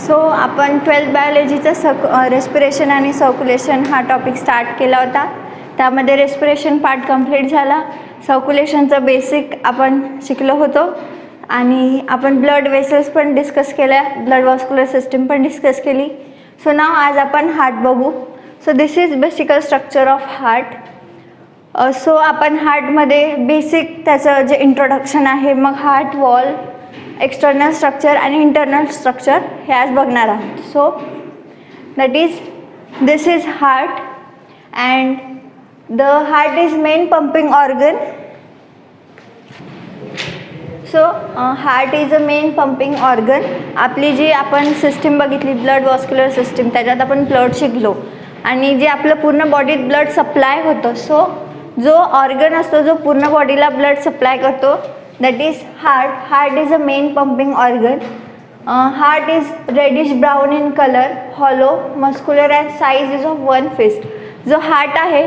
So आपण 12th बायोलॉजीचा respiration आणि circulation हा टॉपिक स्टार्ट केला होता. त्यामध्ये रेस्पिरेशन पार्ट कंप्लीट झाला. सर्क्युलेशनचं बेसिक आपण शिकलो होतो आणि आपण ब्लड वेसल्स पण डिस्कस केल्या, ब्लड वॉस्क्युलर सिस्टीम पण डिस्कस केली. सो नाव आज आपण हार्ट बघू. So this is basically structure of heart. So आपण हार्टमध्ये बेसिक त्याचं जे इंट्रोडक्शन आहे, मग हार्ट वॉल, एक्सटर्नल स्ट्रक्चर आणि इंटरनल स्ट्रक्चर हे आज बघणार आहोत. So that is this is heart and the heart is main pumping organ. So heart is a main pumping organ. आपली जी आपण सिस्टीम बघितली ब्लड वॉस्क्युलर सिस्टीम, त्याच्यात आपण ब्लड शिकलो आणि जे आपलं पूर्ण बॉडीत ब्लड सप्लाय होतं. सो जो ऑर्गन असतो जो पूर्ण बॉडीला ब्लड सप्लाय करतो that is heart. Heart is a main pumping organ. Heart is reddish brown in colour, hollow, muscular and size is of 1 fist. जो हार्ट आहे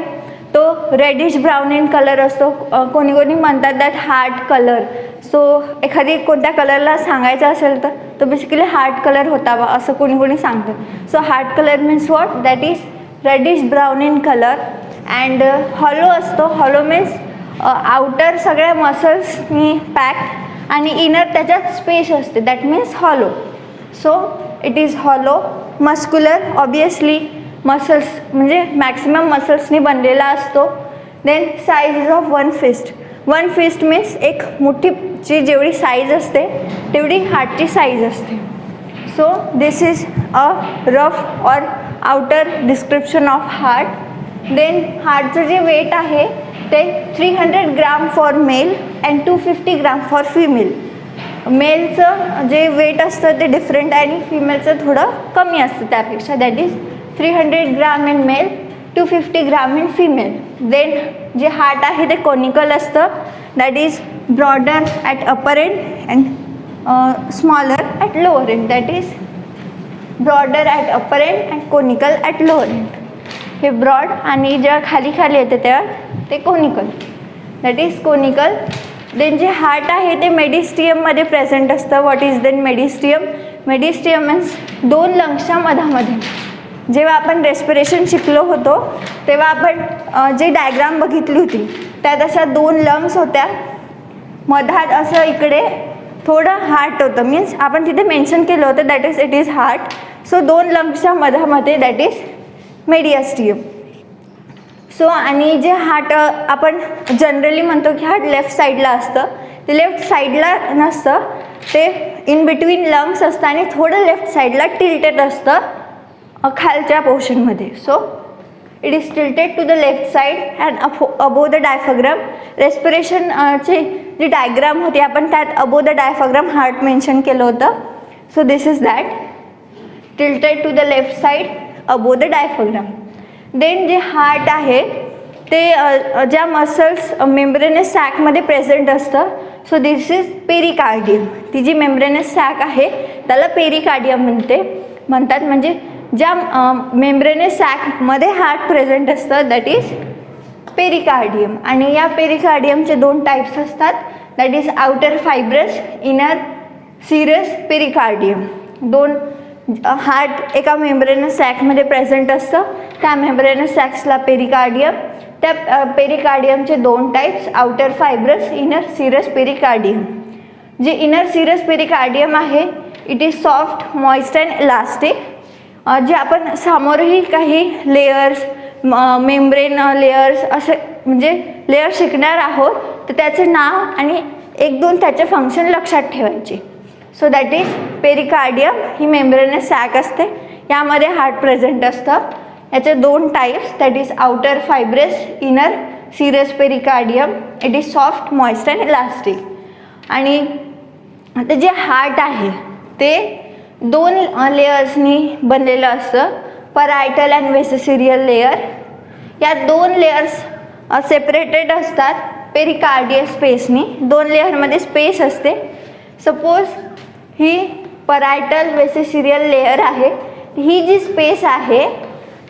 तो रेडिश ब्राउन इन कलर असतो. कोणी कोणी म्हणतात दॅट हार्ट कलर. सो एखादी कोणत्या कलरला सांगायचं असेल तर तो बेसिकली हार्ट कलर होता बा असं कोणी कोणी सांगतं. So heart colour means what, that is reddish brown in colour. And hollow असतो. हॉलो मीन्स आउटर सगळ्या मसल्सनी पॅक्ड आणि इनर त्याच्यात स्पेस असते, that means hollow. So it is hollow. Muscular obviously muscles म्हणजे मॅक्सिमम मसल्सनी बनलेला असतो. Then size is of 1 fist. 1 fist means एक मुठीची जेवढी साईज असते तेवढी हार्टची साईज असते. So this is a rough or outer description of heart. Then हार्टचं जे वेट आहे ते 300 gram for male and 250 gram for female. मेलचं जे वेट असतं ते डिफरंट आणि फिमेलचं थोडं कमी असतं त्यापेक्षा. That is 300 gram in male, 250 gram in female. Then जे हार्ट आहे ते कोनिकल असतं. That is broader at upper end and smaller at lower end. That is broader at upper end and conical at lower end. हे broad आणि जेव्हा खाली खाली येते तेव्हा ते conical, that is conical. Then जे हार्ट आहे ते मेडिस्टियममध्ये प्रेझेंट असतं. What is then mediastinum? Mediastinum means 2 लंग्सच्या मधामध्ये. जेव्हा आपण रेस्पिरेशन शिकलो होतो तेव्हा आपण जे डायग्राम बघितली होती त्यात अशा 2 लंग्स होत्या. मधात असं इकडे थोडं हार्ट होतं, मीन्स आपण तिथे मेन्शन केलं होतं that is it is heart. So 2 लंग्सच्या मधामध्ये दॅट इज मेडियास्टियम. सो आणि जे हार्ट आपण जनरली म्हणतो की हार्ट लेफ्ट साईडला असतं, ते लेफ्ट साईडला नसतं, ते इन बिटवीन लंग्स असतं आणि थोडं लेफ्ट साईडला टिल्टेड असतं खालच्या पोर्शनमध्ये. So it is tilted to the left side and above the diaphragm. रेस्पिरेशनची जी डायग्राम होती आपण त्यात above the diaphragm heart mention केलं होतं. So this is that tilted to the left side above the diaphragm. Then जे heart आहे ते ज्या मसल्स मेम्ब्रेनस सॅकमध्ये प्रेझेंट असतं. So this is pericardium. ती जी मेम्ब्रेनस सॅक आहे त्याला पेरिकार्डियम म्हणतात. म्हणजे ज्या मेम्ब्रेनस सॅकमध्ये हार्ट प्रेझेंट असतं दॅट इज पेरिकार्डियम. आणि या पेरिकार्डियमचे 2 टाईप्स असतात, that is outer fibrous, inner serous pericardium. 2 heart एका मेम्ब्रेनस सॅकमध्ये प्रेझेंट असतं, त्या मेम्ब्रेनस सॅक्सला पेरिकार्डियम. त्या पेरिकार्डियमचे 2 types, outer fibrous, inner serous pericardium. जे इनर सिरस पेरिकार्डियम आहे it is soft, moist and elastic. जे आपण समोरही काही लेयर्स, मेम्ब्रेन लेयर्स असे म्हणजे लेयर शिकणार आहोत, तर त्याचे नाव आणि 1-2 त्याचे फंक्शन लक्षात ठेवायचे. सो दॅट इज पेरिकार्डियम ही मेम्ब्रेनस सॅक असते, यामध्ये हार्ट प्रेझेंट असतं. याचे 2 types, that is outer fibrous, inner serous pericardium. It is soft, moist and elastic. आणि आता जे हार्ट आहे ते 2 लेयर्सनी बनलेलं असतं, परायटल अँड वेसेसिरियल लेयर. या 2 लेयर्स सेपरेटेड असतात पेरिकार्डियल स्पेसनी. 2 लेयरमध्ये स्पेस असते. सपोज ही परायटल वेसेसिरियल लेयर आहे, ही जी स्पेस आहे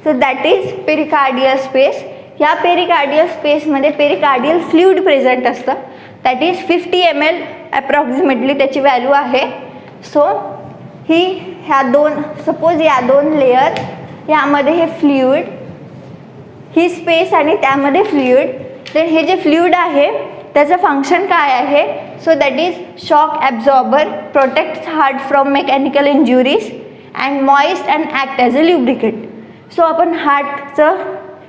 so that is pericardial space. ह्या पेरिकार्डियल स्पेसमध्ये पेरिकार्डियल फ्लुइड प्रेझेंट असतं, दॅट इज 50 ml अप्रॉक्सिमेटली त्याची व्हॅल्यू आहे. सो ही ह्या दोन, सपोज या दोन लेयर, यामध्ये हे फ्लुइड, ही स्पेस आणि त्यामध्ये फ्लुइड, देन हे जे फ्लुइड आहे त्याचं फंक्शन काय आहे, so that is shock absorber, protects heart from mechanical injuries and moist and act as a lubricant. So आपण हार्टचं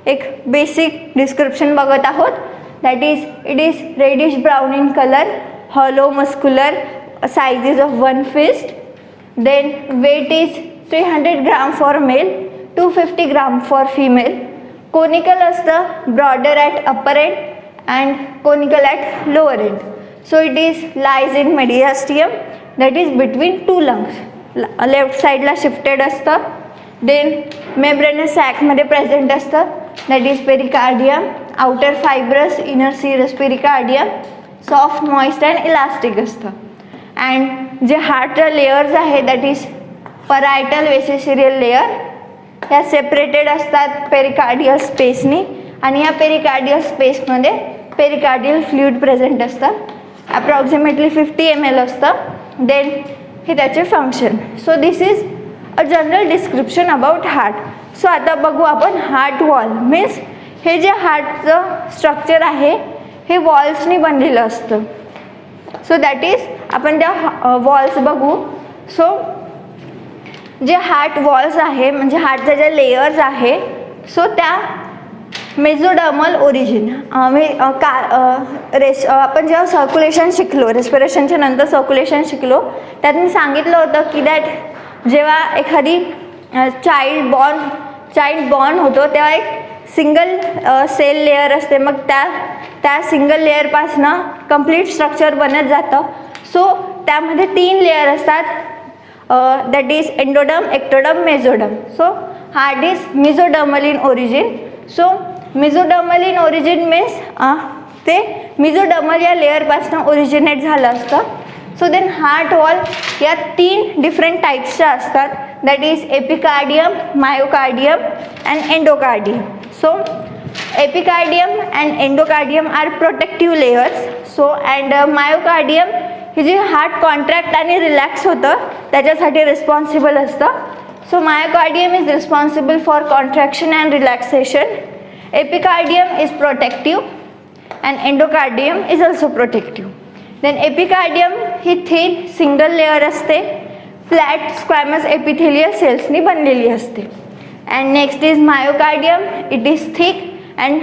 एक बेसिक डिस्क्रिप्शन बघत आहोत. That is it is reddish brown in colour, hollow muscular, sizes of 1 fist, then weight is 300 gram for male, 250 gram for female. Conical असतं, broader at upper end and conical at lower end. So it is lies in mediastinum, that is between 2 lungs. Left साईडला shifted असतं. Then membranes सॅकमध्ये present असतं, that is pericardium, outer fibrous, inner serous pericardium, soft moist and elastic असतं. And जे हार्टचं layers आहे that is parietal वेसिसिरियल layer, ह्या separated असतात pericardial स्पेसनी, आणि या पेरिकार्डियल स्पेसमध्ये पेरिकार्डियल फ्लुइड प्रेझेंट असतं, अप्रॉक्सिमेटली 50 ml असतं. देन हे त्याचे function. So this is a general description about heart. So आता बघू आपण हार्ट वॉल, मीन्स हे जे हार्टचं स्ट्रक्चर आहे हे वॉल्सनी बनलेलं असतं. सो दॅट इज आपण त्या वॉल्स बघू. सो जे हार्ट वॉल्स आहे म्हणजे हार्टच्या ज्या लेयर्स आहे, सो त्या मेझोडर्मल ओरिजिन, आपण जेव्हा सर्क्युलेशन शिकलो, रेस्पिरेशनच्या नंतर सर्क्युलेशन शिकलो, त्यात मी सांगितलं होतं की दॅट जेव्हा एखादी चाइल्ड बॉर्न होतो तेव्हा एक सिंगल सेल लेयर असते, मग त्या सिंगल लेअरपासनं कंप्लीट स्ट्रक्चर बनत जातं. सो त्यामध्ये 3 लेयर असतात, that is endoderm, ectoderm, mesoderm. So heart is mesodermal in origin. So mesodermal in origin means ते मेझोडर्मल या लेअरपासनं ओरिजिनेट झालं असतं. सो देन हार्ट वॉल या 3 डिफरंट टाईप्सच्या असतात, that is epicardium, myocardium and endocardium. So epicardium and endocardium are protective layers. So and myocardium ही जी heart contract आणि रिलॅक्स होतं त्याच्यासाठी रिस्पॉन्सिबल असतं. So myocardium is responsible for contraction and relaxation. Epicardium is protective and endocardium is also protective. Then epicardium ही thin single layer असते, flat squamous epithelial सेल्सनी बनलेली असते. And next is myocardium, it is thick and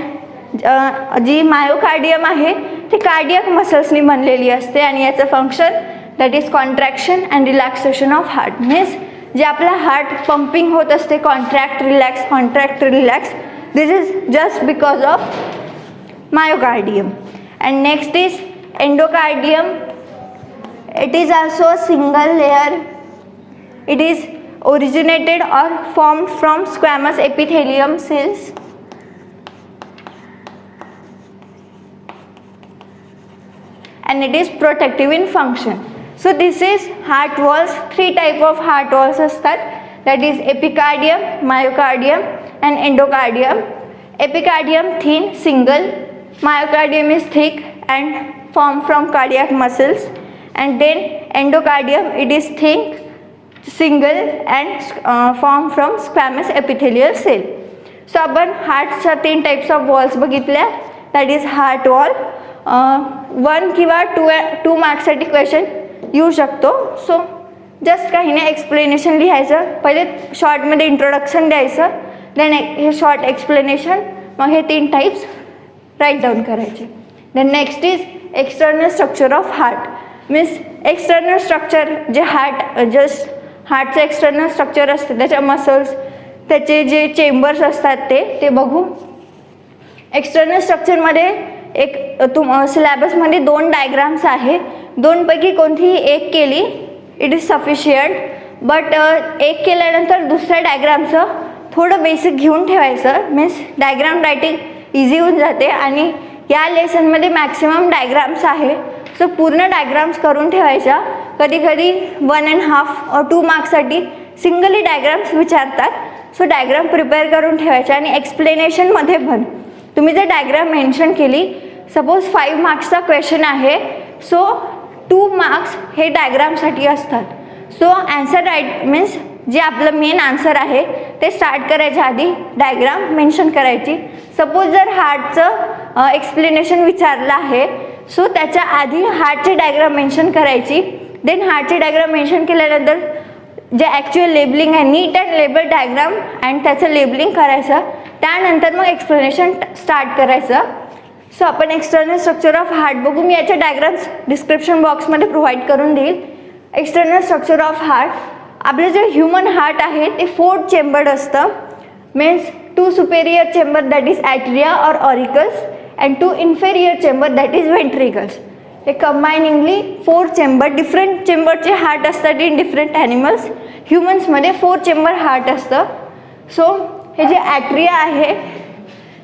जी myocardium आहे ती cardiac मसल्सनी बनलेली असते आणि याचं function that is contraction and relaxation of heart. Means जे आपला हार्ट पंपिंग होत असते, contract relax, this is just because of myocardium. And next is endocardium. It is also a single layer. It is originated or formed from squamous epithelium cells. And it is protective in function. So this is heart walls. 3 type of heart walls astat, that is epicardium, myocardium and endocardium. Epicardium thin single, myocardium is thick and formed from cardiac muscles, and then endocardium, it is thick, single and formed from squamous epithelial cell. So आपण हार्टच्या 3 types of walls बघितल्या, that is heart wall. 1 किंवा 2 मार्क्ससाठी question येऊ शकतो. So just काही नाही, explanation लिहायचं, पहिले शॉर्टमध्ये इंट्रोडक्शन द्यायचं, देन हे शॉर्ट एक्सप्लेनेशन, मग हे 3 टाइप्स राईट डाऊन करायचे. Then next is external structure of heart. Means external structure जे हार्टचं एक्सटर्नल स्ट्रक्चर असतं, त्याच्या मसल्स, त्याचे जे चेंबर्स असतात ते बघू. एक्सटर्नल स्ट्रक्चरमध्ये सिलॅबसमध्ये 2 डायग्राम्स आहे, 2 पैकी कोणतीही एक केली इट इज सफिशियंट, बट एक केल्यानंतर दुसऱ्या डायग्रामचं थोडं बेसिक घेऊन ठेवायचं, मीन्स डायग्राम रायटिंग इझी होऊन जाते. आणि या लेसनमध्ये मॅक्सिमम डायग्राम्स आहे, सो पूर्ण डायग्राम्स करून ठेवायच्या. कधी 1.5 or 2 मार्क्ससाठी सिंगली डायग्राम्स विचारतात, सो डायग्राम प्रिपेअर करून ठेवायच्या. आणि एक्सप्लेनेशनमध्ये पण तुम्ही जर डायग्राम मेन्शन केली, सपोज 5 मार्क्सचा क्वेश्चन आहे, सो 2 मार्क्स हे डायग्रामसाठी असतात. सो आन्सर राईट मीन्स जे आपलं मेन आन्सर आहे ते स्टार्ट करायच्या आधी डायग्राम मेन्शन करायची. सपोज जर हार्टचं एक्सप्लेनेशन विचारलं आहे सो त्याच्या आधी हार्टची डायग्राम मेन्शन करायची. देन हार्टची डायग्राम मेन्शन केल्यानंतर जे ॲक्च्युअल लेबलिंग आहे नीट अँड लेबल डायग्राम अँड त्याचं लेबलिंग करायचं. त्यानंतर मग एक्सप्लेनेशन स्टार्ट करायचं. सो आपण एक्सटर्नल स्ट्रक्चर ऑफ हार्ट बघू. मी याचे डायग्राम्स डिस्क्रिप्शन बॉक्समध्ये प्रोव्हाइड करून देईल. एक्सटर्नल स्ट्रक्चर ऑफ हार्ट, आपलं जे ह्युमन हार्ट आहे ते 4 चेंबर्ड असतं. Means 2 superior chamber that is atria और auricles and 2 inferior chamber that is ventricles. हे कंबायनिंगली 4 चेंबर, डिफरंट चेंबरचे हार्ट असतात इन डिफरंट ॲनिमल्स. ह्युमन्समध्ये 4 चेंबर हार्ट असतं. सो हे जे ॲट्रिया आहे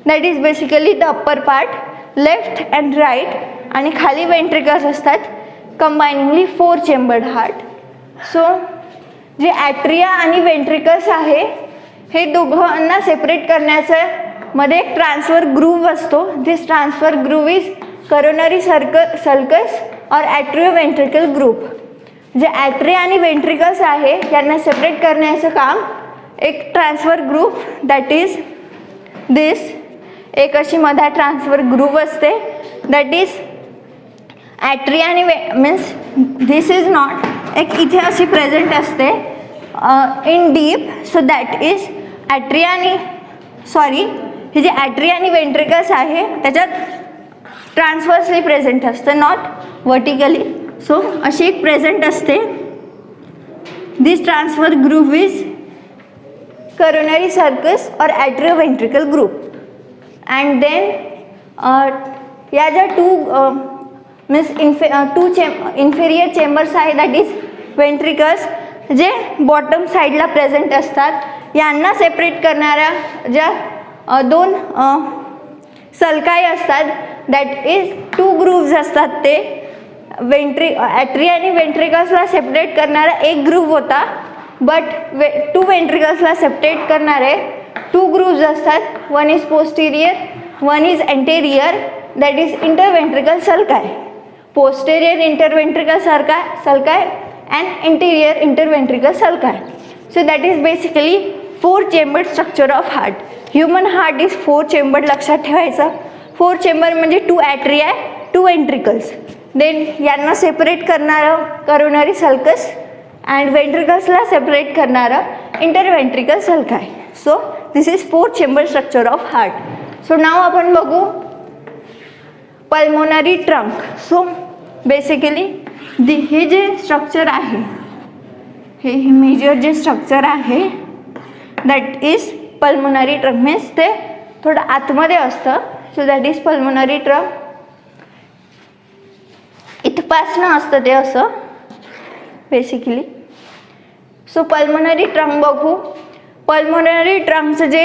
that is basically the upper part, left and right, आणि खाली वेंट्रिकल्स असतात. कंबायनिंगली 4 चेंबर्ड हार्ट. सो जे ॲट्रिया आणि वेंट्रिकल्स आहे हे दोघांना सेपरेट करण्याचं मध्ये एक ट्रान्सफर ग्रूव्ह असतो. This transfer groove is coronary sulcus और ॲट्रिओव्हेंट्रिकल ग्रुप. जे ॲट्रिया आणि वेंट्रिकल्स आहे यांना सेपरेट करण्याचं काम एक ट्रान्सफर ग्रुप दॅट इज दिस, एक अशी मध्ये ट्रान्सफर ग्रुप असते दॅट इज ॲट्रिया आणि मीन्स दिस इज नॉट, एक इथे अशी प्रेझेंट असते in deep. So that is atria आणि हे जे ॲट्रिया आणि वेंट्रिकल्स आहे त्याच्यात ट्रान्सवर्सली प्रेझेंट असतं, नॉट वर्टिकली. सो अशी एक प्रेझेंट असते. This transfer group is coronary sulcus और ॲट्रिओव्हेंट्रिकल ग्रुप. अँड देन या ज्या 2 मीन्स इन्फेरियर चेंबर्स आहे दॅट इज वेंट्रिकल्स जे बॉटम साईडला प्रेझेंट असतात. यांना सेपरेट करणाऱ्या ज्या 2 सलकाई असतात दॅट इज 2 ग्रुव्ज असतात. ते ॲट्रिया आणि वेंट्रिकल्सला सेपरेट करणारा एक ग्रुप होता, बट 2 वेंट्रिकल्सला सेपरेट करणारे 2 ग्रुव्ज असतात. One is posterior, one is anterior that is interventricular sulci. Posterior interventricular sulci and interior interventricular sulci. So that is basically 4 chambered structure of heart. Human heart is 4 chambered, लक्षात ठेवायचं. 4 chamber म्हणजे 2 atria, 2 ventricles. Then यांना separate करणारं coronary sulcus and वेंट्रिकल्सला separate करणारं interventricular sulci. So this is 4 chamber structure of heart. So now आपण बघू pulmonary trunk. So basically हे जे स्ट्रक्चर आहे हे मेजर जे स्ट्रक्चर आहे that is pulmonary trunk. Means ते थोडं आतमध्ये असतं. So that is pulmonary trunk. इथपासनं असतं ते असं बेसिकली. सो पल्मोनरी ट्रंक बघू. पल्मोनरी ट्रंकचं जे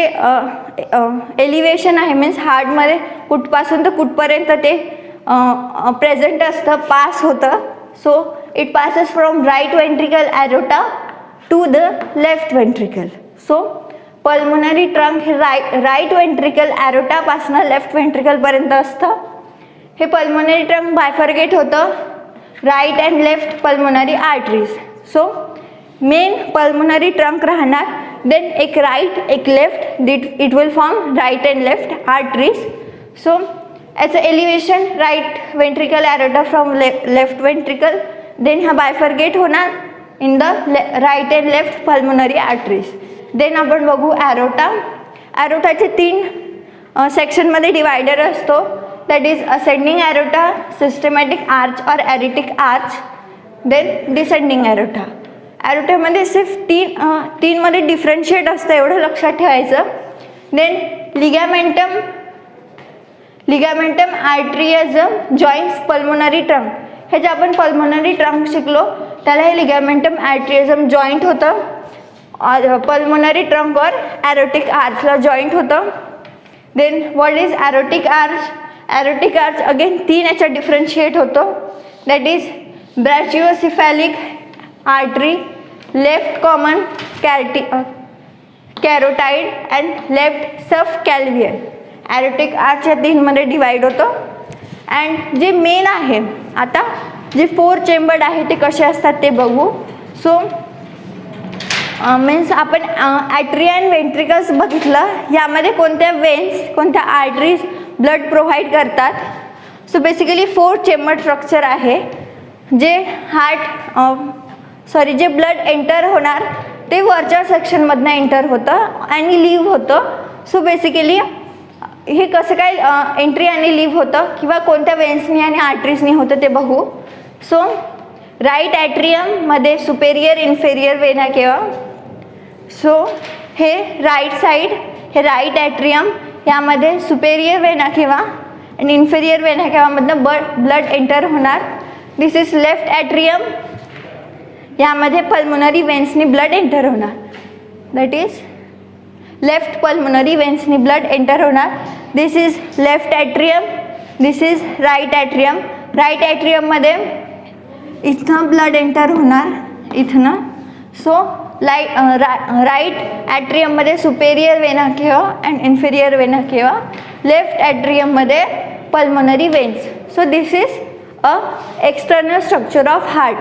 एलिव्हेशन आहे मीन्स हार्टमध्ये कुठपासून तर कुठपर्यंत ते प्रेझेंट असतं, पास होतं. So it passes from right ventricle aorta to the left ventricle. So pulmonary trunk हे राईट वेंट्रिकल ॲरोटापासनं लेफ्ट वेंट्रिकलपर्यंत असतं. हे पल्मोनरी ट्रंक बायफर्गेट होतं right and left pulmonary arteries. So main pulmonary trunk राहणार, then एक right एक left, it will form right and left arteries. So याचं elevation right ventricle aorta from left ventricle, then हा bifurcate होणार in the right and left pulmonary arteries. Then आपण बघू aorta. ॲरोटाचे 3 सेक्शनमध्ये डिवायडर असतो that is ascending aorta, systematic arch और aortic arch, then descending aorta. ॲरोटामध्ये सिर्फ 3 मध्ये डिफरन्शिएट असतं, एवढं लक्षात ठेवायचं. Then ligamentum arteriosum joints pulmonary trunk. हे जे आपण पल्मोनरी ट्रंक शिकलो त्याला हे लिगामेंटम आर्ट्रियझम जॉईंट होतं. पल्मोनरी ट्रंक और ॲरोटिक आर्चला जॉईंट होतं. Then what is aortic arch? Aortic arch again 3 याच्यात डिफरन्शिएट होतो that is brachiocephalic artery, left common carotid and left subclavian. Aortic arch या 3 मध्ये डिवाइड होतं. अँड जे मेन आहे आता जे 4 चेंबर्ड आहे ते कसे असतात ते बघू. सो मीन्स आपण ॲट्रिया अँड वेंट्रिकल्स बघितलं, यामध्ये कोणत्या वेन्स कोणत्या आर्टरीज ब्लड प्रोव्हाइड करतात. सो बेसिकली 4 चेंबर स्ट्रक्चर आहे, जे जे ब्लड एंटर होणार ते वरच्या सेक्शनमधनं एंटर होतं आणि लिव्ह होतं. सो बेसिकली हे कसं काय एंट्री आणि लिव्ह होतं किंवा कोणत्या वेन्सनी आणि आर्टरीजनी होतं ते बघू. सो राईट ॲट्रियममध्ये superior inferior vena cava. So हे राईट साईड, हे राईट ॲट्रियम, यामध्ये सुपेरियर वेना केवा आणि इन्फेरियर वेना केवामधनं ब्लड एंटर होणार. दिस इज लेफ्ट ॲट्रियम, यामध्ये पल्मोनरी वेन्सनी ब्लड एंटर होणार. दॅट इज लेफ्ट पल्मोनरी वेन्सनी ब्लड एंटर होणार. This is left atrium, this is right atrium. Right ॲट्रियममध्ये इथनं ब्लड एंटर होणार इथनं. सो राईट ॲट्रियममध्ये superior vena cava and inferior vena cava. Left ॲट्रियममध्ये pulmonary veins. So this is external structure of heart.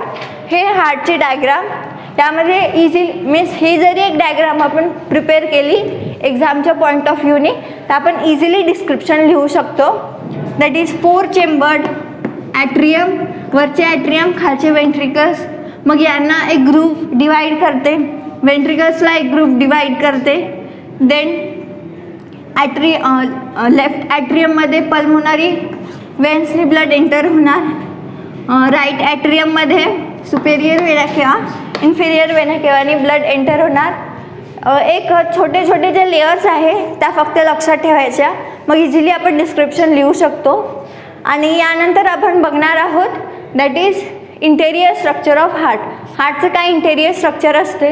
हे हार्टची diagram, त्यामध्ये easy means ही जरी एक डायग्राम आपण प्रिपेअर केली एक्झामच्या पॉईंट ऑफ व्ह्यूने तर आपण इझिली डिस्क्रिप्शन लिहू शकतो. दॅट इज 4 चेंबर्ड ॲट्रियम, वरचे ॲट्रियम, खालचे वेंट्रिकल्स. मग यांना एक ग्रुप डिवाइड करते, वेंट्रिकल्सला एक ग्रुप डिवाइड करते. देन लेफ्ट ॲट्रियममध्ये पल्मोनरी वेन्सनी ब्लड एंटर होणार. राईट ॲट्रियममध्ये superior vena cava inferior vena केवानी ब्लड एंटर होणार. एक छोटे छोटे जे लेयर्स आहे त्या फक्त लक्षात ठेवायच्या, मग इझिली आपण डिस्क्रिप्शन लिहू शकतो. आणि यानंतर आपण बघणार आहोत that is interior structure of heart. हार्टचं काय इंटेरियर स्ट्रक्चर असते,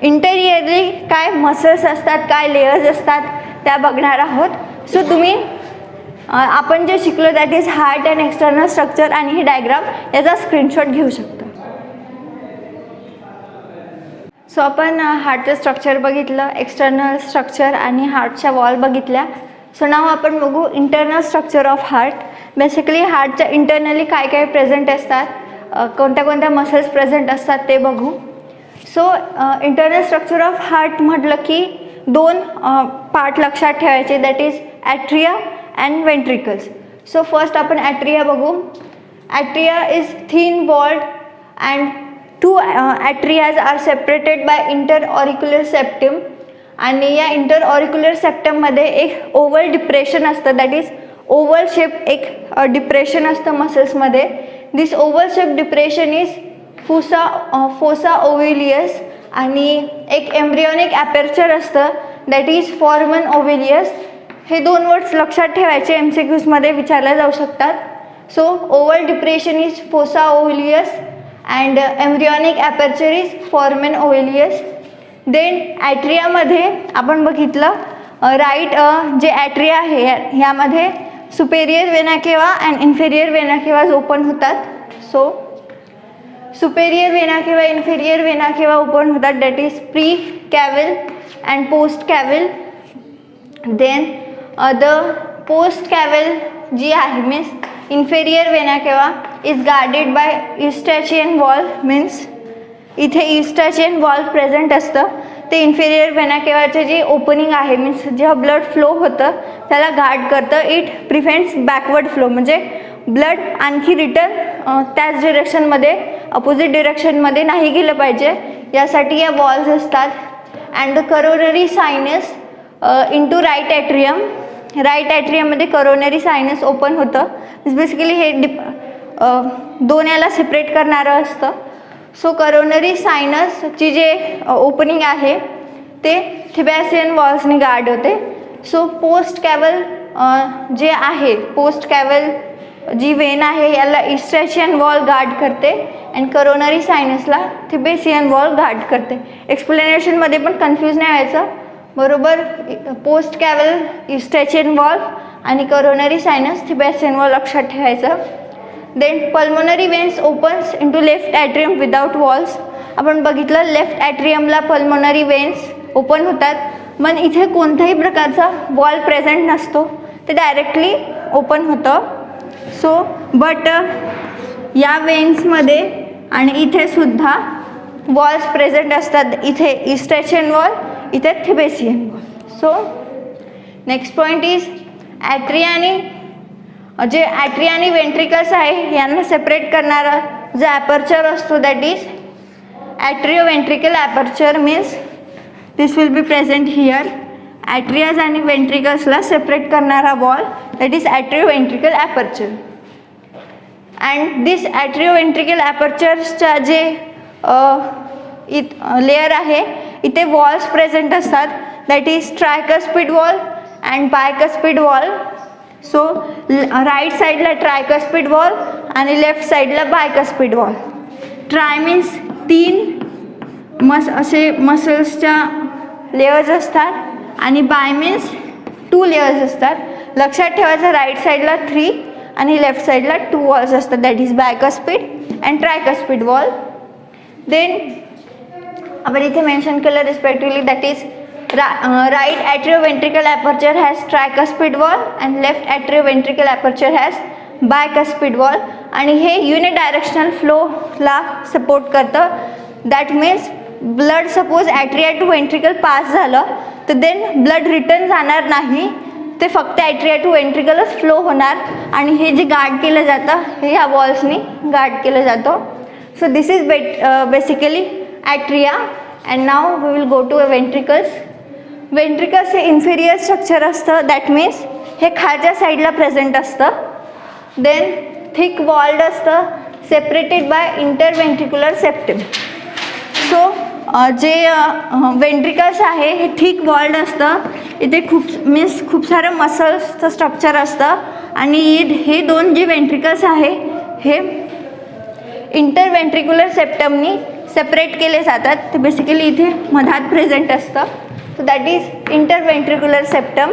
इंटेरियरली काय मसल्स असतात, काय लेयर्स असतात त्या बघणार आहोत. सो तुम्ही आपण जे शिकलो that is heart and external structure आणि ही डायग्राम याचा स्क्रीनशॉट घेऊ शकता. सो आपण हार्टचं स्ट्रक्चर बघितलं, एक्सटर्नल स्ट्रक्चर आणि हार्टच्या वॉल बघितल्या. सो नाव आपण बघू internal structure of heart. Basically हार्टच्या इंटरनली काय काय प्रेझेंट असतात, कोणत्या कोणत्या मसल्स प्रेझेंट असतात ते बघू. So internal structure of heart म्हटलं की 2 पार्ट लक्षात ठेवायचे, that is atria and ventricles. So first आपण ॲट्रिया बघू. Atria is thin walled and 2 atrias are separated by interauricular septum. आणि या इंटरऑरिक्युलर सेप्टममध्ये एक ओव्हल डिप्रेशन असतं, दॅट इज ओव्हल शेप एक डिप्रेशन असतं मसल्समध्ये. This oval shape depression is fossa ovalis. आणि एक एम्ब्रियॉनिक ॲपर्चर असतं दॅट इज फॉर्मन ओव्हिलियस. हे 2 वर्ड्स लक्षात ठेवायचे, MCQsमध्ये विचारल्या जाऊ शकतात. So oval depression is fossa ovalis and embryonic aperture is foramen ovalis. Then ॲट्रियामध्ये आपण बघितलं राईट जे ॲट्रिया आहे ह्यामध्ये superior vena cava and inferior vena cavae open होतात. So superior vena cava inferior vena cava open होतात, that is pre caval and post caval. Then the post caval जी आहे means inferior vena cava is guarded by eustachian wall. Means इथे युस्टॅचियन wall present असतं, ते inferior vena केवाचे जे opening आहे means जेव्हा blood flow होतं त्याला गार्ड करतं. इट प्रिव्हेंट्स बॅकवर्ड फ्लो, म्हणजे ब्लड आणखी रिटर्न त्याच डिरेक्शनमध्ये अपोजिट डिरेक्शनमध्ये नाही गेलं पाहिजे, यासाठी या वॉल्स असतात. And the coronary sinus into right atrium. Right ॲट्रियममध्ये करोनरी सायनस ओपन होतं. बेसिकली हे 2 याला सेपरेट करणारं असतं. सो करोनरी सायनसची जे ओपनिंग आहे ते थिबॅसियन वॉल्सने गार्ड होते. सो पोस्ट कॅव्हल जे आहे, पोस्ट कॅव्हल जी वेन आहे याला युस्टॅचियन वॉल गार्ड करते अँड करोनरी सायनसला थिबेसियन वॉल गार्ड करते. एक्सप्लेनेशनमध्ये पण कन्फ्यूज नाही व्हायचं, बरोबर. पोस्ट कॅव्हल युस्टॅचियन वॉल आणि करोनरी सायनस थिबेसियन वॉल लक्षात ठेवायचं. Then pulmonary veins opens into left atrium without valves. आपण बघितलं लेफ्ट ॲट्रियमला पल्मोनरी वेन्स ओपन होतात, पण इथे कोणत्याही प्रकारचा वॉल प्रेझेंट नसतो, ते डायरेक्टली ओपन होतं. सो बट या वेन्समध्ये आणि इथे सुद्धा वॉल्स प्रेझेंट असतात. इथे इस्ट्रेशियन वॉल, इथे thebesian wall. So next point is atria जे ॲट्रिया आणि वेंट्रिकल्स आहे यांना सेपरेट करणारा जो ॲपर्चर असतो that is atrioventricular aperture. Means this will be present here. Atrias आणि वेंट्रिकल्सला सेपरेट करणारा wall that is atrioventricular aperture. And this atrioventricular ॲपर्चरच्या जे लेअर आहे इथे वॉल्स प्रेझेंट असतात that is tricuspid wall and bicuspid wall. So right साईडला tricuspid wall आणि लेफ्ट साईडला बायकस्पिड वॉल. ट्राय मीन्स 3 असे मसल्सच्या लेयर्स असतात आणि बाय मीन्स 2 लेयर्स असतात. लक्षात ठेवायचं राईट साईडला 3 आणि लेफ्ट साईडला 2 वॉल्स असतात that is bicuspid and tricuspid wall. Then आपण इथे मेन्शन केलं respectively that is right atrioventricular aperture has tricuspid wall and left atrioventricular aperture has bicuspid wall. आणि हे युनिडायरेक्शनल फ्लोला सपोर्ट करतं. That means blood suppose atria to ventricle pass झालं तर then blood return जाणार नाही, ते फक्त ॲट्रिया टू वेंट्रिकलच फ्लो होणार आणि हे जे गार्ड केलं जातं हे ह्या वॉल्सनी गार्ड केलं जातं. So this is basically atria. And now we will go to ventricles. Ventricles हे इन्फिरियर स्ट्रक्चर असतं दॅट मीन्स हे खालच्या साईडला प्रेझेंट असतं. देन थिक वॉल्ड असतं separated by interventricular septum. So जे वेंट्रिकल्स आहे हे थिक वॉल्ड असतं. इथे खूप सारं मसल्सचं स्ट्रक्चर असतं आणि हे 2 जे वेंट्रिकल्स आहे हे इंटरवेंट्रिक्युलर सेप्टमनी सेपरेट केले जातात. ते बेसिकली इथे मधात प्रेझेंट असतं. So that is interventricular septum.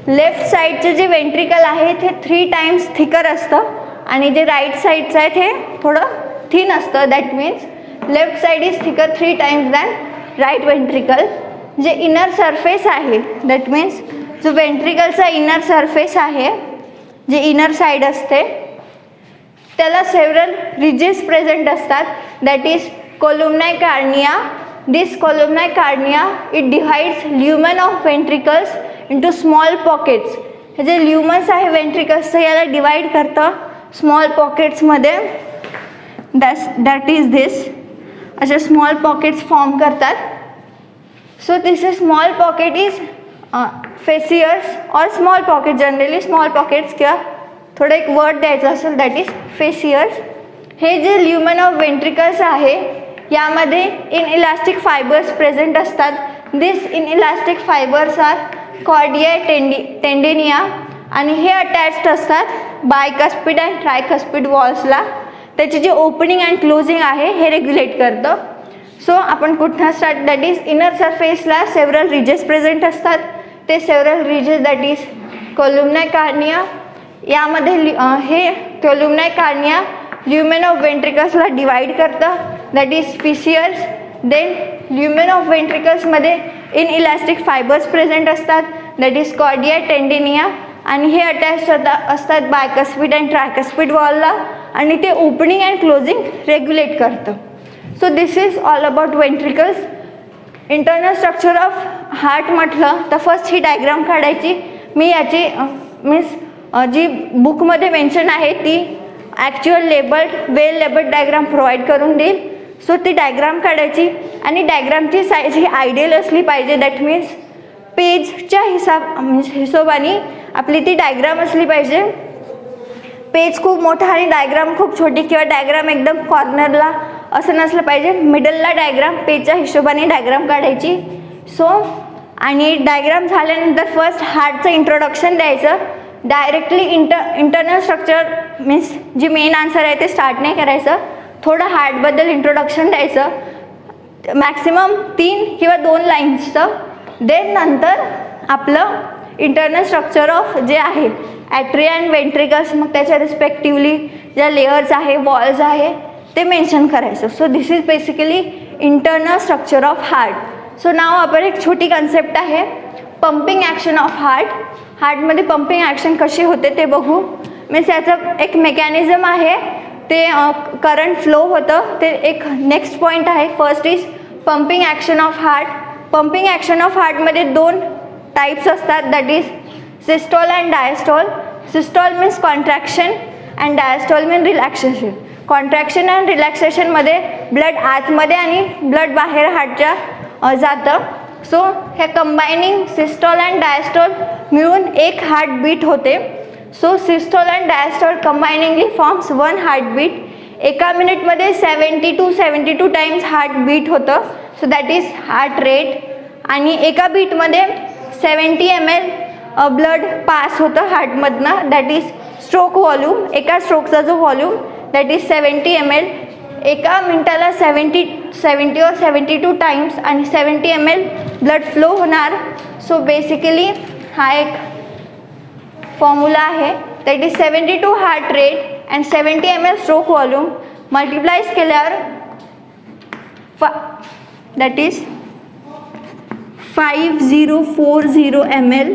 Left साईडचे जे वेंट्रिकल आहे ते 3 टाइम्स थिकर असतं आणि जे राईट साईडचं आहे ते थोडं थिन असतं. That means left side is thicker 3 times than right ventricle. जे इनर सरफेस आहे दॅट मीन्स जो वेंट्रिकलचा इनर सरफेस आहे जे इनर साईड असते त्याला सेव्हरल रिजेस प्रेझेंट असतात that is columnae carneae. This columnar cardia it divides lumen of ventricles into small pockets. हे जे ल्युमन्स आहे वेंट्रिकल्सचं याला डिवाइड करतं स्मॉल पॉकेट्समध्ये. That is this. असे स्मॉल पॉकेट्स फॉर्म करतात. So this is small pocket is fissures और small pocket. Generally small pockets किंवा थोडं एक वर्ड द्यायचं असेल दॅट इज फेसियर्स. हे जे ल्युमन ऑफ वेंट्रिकल्स आहे यामध्ये इनइलास्टिक फायबर्स प्रेझेंट असतात. दिस इनइलास्टिक फायबर्स आर कॉर्डिया टेंडेनिया आणि हे अटॅच्ड असतात बायकस्पिड अँड ट्रायकस्पिड वॉल्सला. त्याची जी ओपनिंग अँड क्लोजिंग आहे हे रेग्युलेट करतं. सो आपण कुठं स्टार्ट दॅट इज इनर सरफेसला सेव्हरल रिजेस प्रेझेंट असतात. ते several ridges that is columnae carneae. यामध्ये हे कोलुमनाय कार्निया ल्युमेन ऑफ वेंट्रिकल्सला डिवाइड करतं that is fissures. Then lumen of वेंट्रिकल्समध्ये इनइलास्टिक फायबर्स प्रेझेंट असतात दॅट इज कॉर्डिया टेंडेनिया आणि हे अटॅच असतात बायकस्पिड अँड ट्रायकस्पिड वॉलला आणि ते ओपनिंग अँड क्लोजिंग रेग्युलेट करतं. So this is all about ventricles. Internal structure of heart म्हटलं तर फर्स्ट ही डायग्राम काढायची. मी याची मीन्स जी बुकमध्ये मेन्शन आहे ती ॲक्च्युअल लेबल्ड वेल लेबल्ड डायग्राम प्रोव्हाइड करून देईल. सो ती डायग्राम काढायची आणि डायग्रामची साईज ही आयडियल असली पाहिजे. दॅट मीन्स पेजच्या हिशोबाने आपली ती डायग्राम असली पाहिजे. पेज खूप मोठा आणि डायग्राम खूप छोटी किंवा डायग्राम एकदम कॉर्नरला असं नसलं पाहिजे. मिडलला डायग्राम पेजच्या हिशोबाने डायग्राम काढायची. सो आणि डायग्राम झाल्यानंतर फर्स्ट हार्टचं इंट्रोडक्शन द्यायचं. डायरेक्टली इंटरनल स्ट्रक्चर मीन्स जी मेन आन्सर आहे ते स्टार्ट नाही करायचं. थोडं हार्टबद्दल इंट्रोडक्शन द्यायचं मॅक्सिमम 3 किंवा 2 लाईन्सचं. देन नंतर आपलं इंटरनल स्ट्रक्चर ऑफ जे आहे ॲट्रिया अँड वेंट्रिकल्स मग त्याच्या रिस्पेक्टिव्हली ज्या लेयर्स आहे वॉल्स आहे ते मेन्शन करायचं. So this is basically internal structure of heart. So now आपण एक छोटी कन्सेप्ट आहे पंपिंग ॲक्शन ऑफ हार्ट. हार्टमध्ये पंपिंग ॲक्शन कशी होते ते बघू. मीन्स याचं एक मेकॅनिझम आहे ते करंट फ्लो होतं, ते एक नेक्स्ट पॉईंट आहे. First is pumping action of heart. Pumping action of हार्टमध्ये 2 टाईप्स असतात, that is systole and diastole. Systole means contraction and diastole mean relaxation. Contraction and रिलॅक्सेशनमध्ये ब्लड आतमध्ये आणि ब्लड बाहेर हार्टच्या जातं. सो हे कंबायनिंग सिस्टॉल अँड डायस्टॉल मिळून एक हार्टबीट होते. So systole and diastole combiningly forms 1 heartbeat. एका मिनिटमध्ये 70 to 72 टाइम्स हार्टबीट होतं. So that is heart rate. आणि एका बीटमध्ये 70 ml ब्लड पास होतं हार्टमधनं, दॅट इज स्ट्रोक व्हॉल्यूम. एका स्ट्रोकचा जो व्हॉल्यूम दॅट इज 70 ml. एका मिनटाला 70 or 72 टाइम्स आणि 70 ml ब्लड फ्लो होणार. सो बेसिकली हा एक फॉर्म्युला आहे, that is 72 heart rate and 70 ml stroke volume multiplies केल्यावर that is 5040 ml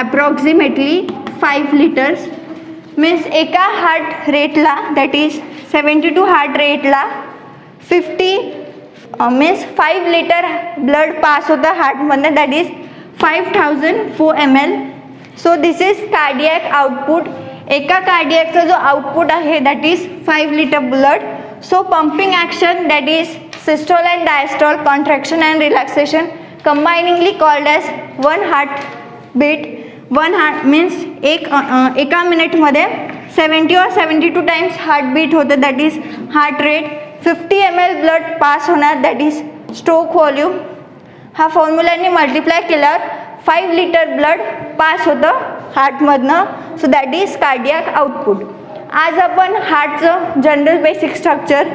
approximately 5 litres. Means एका हार्ट रेटला दॅट इज 72 हार्ट रेटला 50 मीन्स 5 लिटर ब्लड पास होतं हार्टमधनं, that is 5004 ml. So this is cardiac output. एका कार्डियकचा जो output आहे that is 5 litre blood. So pumping action that is systole and diastole, contraction and relaxation combiningly called as 1 heartbeat. 1 heart means एका मिनिटमध्ये 70 or 72 times heartbeat होतं, that is heart rate. 50 ml blood pass होणार, that is stroke volume. हा फॉर्म्युलाने multiply केल्यावर 5 litre blood pass होतं हार्टमधनं. So that is cardiac output. आज आपण हार्टचं जनरल बेसिक स्ट्रक्चर,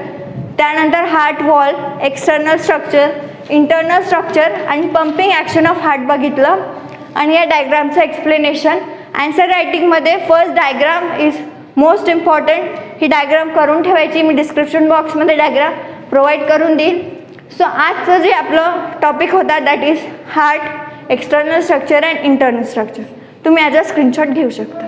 त्यानंतर heart wall, external structure, internal structure आणि पंपिंग ॲक्शन ऑफ हार्ट बघितलं. आणि या डायग्रामचं एक्सप्लेनेशन आन्सर रायटिंगमध्ये first diagram is most important. ही डायग्राम करून ठेवायची, मी डिस्क्रिप्शन बॉक्समध्ये डायग्राम प्रोव्हाइड करून देईल. सो आजचं जे आपलं टॉपिक होता that is heart, external structure and internal structure. तुम्ही याचा स्क्रीनशॉट घेऊ शकता.